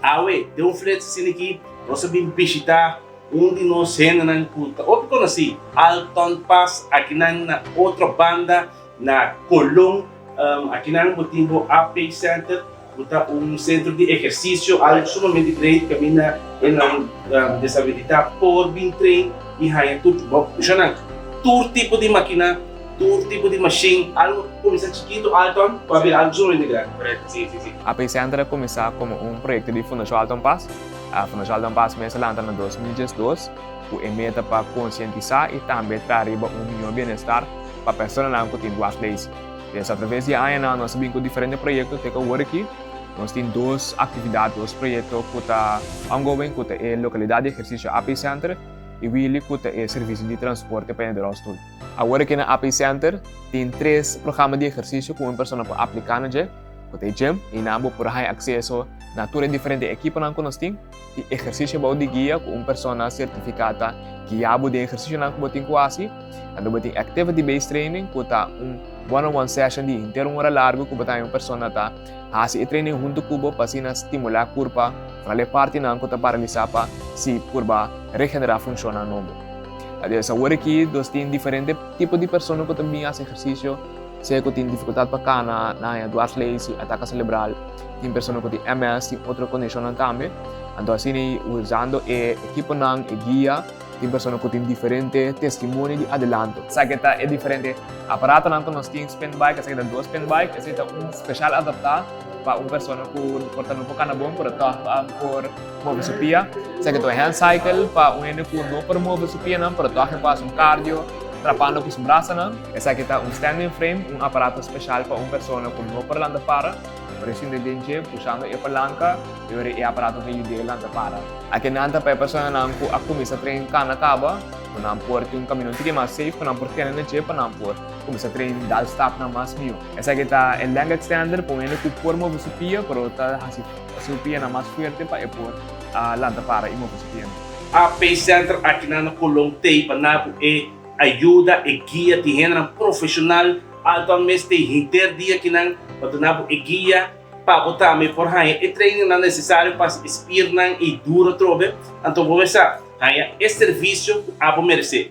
Awe, de um frete siniki, nós sabemos visitar de nós cena ng puta. O ko na si Alton Pass, aqui na outra banda na Colón, aqui na Motimbo AP Center, puta centro de exercício, algo sumamente great, kami na disabilidade por bem train e haya tudo. Bom, já não, tour tipo de máquina, tour tipo de machine, algo começa chiquito, Alton, para ver algo sumamente grande. Sim. A AP Center começou como projeto de Fundação Alton Pass. A Fundação Alton Pass começou lá em 2012, com a meta para conscientizar e também trazer melhor bem-estar para pessoas que têm duas leis. Através de ano, nós temos diferentes projetos que estão aqui. Nós temos duas atividades, dois projetos que estão ongoing, que é a localidade de exercício AP Center e Willy, que é o serviço de transporte para o Rostol. Agora aqui na AP Center, tem 3 programas de exercício que uma pessoa pode aplicar no dia. Tem gym e namo por ter acesso a todas diferentes equipos que nós temos e exercício de guia com uma pessoa certificada que já de exercício que nós temos quase. Então, tem activity-based training, que é one-on-one session de inteiro hora largo, que uma pessoa está fazendo training junto com o para estimular a curva, para a parte que está paralisada para se curva regenerar funciona novo. Agora aqui, nós temos diferentes tipos de pessoas que também fazem exercício. Se eu tenho dificuldade para cana, na duas leis, ataque cerebral, tem pessoas que têm MS, tem outra condição também. Então, assim, usando a equipe e guia, tem pessoas que têm diferentes testemunhos de adelanto. Sabe que é diferente aparato que nós temos spin bike, esse é 2 spin bike, esse é especial adaptado para uma pessoa que porta no boca na bom por mover sua pia. Sabe que é hand cycle para um que não por mover sua pia, para fazer cardio. Trapando com os braços, esse aqui está standing frame, aparato especial para uma pessoa que não pode andar para, por isso ele puxando a palanca e o aparato que ele anda para. Aqui nanta para a pessoa que começa a treinar cana caba, não pode caminho que mais safe, não pode ter energia para não pode começar a treinar dar stop na mais mil. Esse aqui está o leg extender, para ele que por mover sua pia, para está sua pia na mais forte para por landa para e mover sua pia. A Pace Center aqui na Colón tem para ajuda e guia de gênero profissional altamente interdia que não para e guia para botar me por aí e treino não necessário para inspirar e duro trobe então vou ver esse serviço a merecer.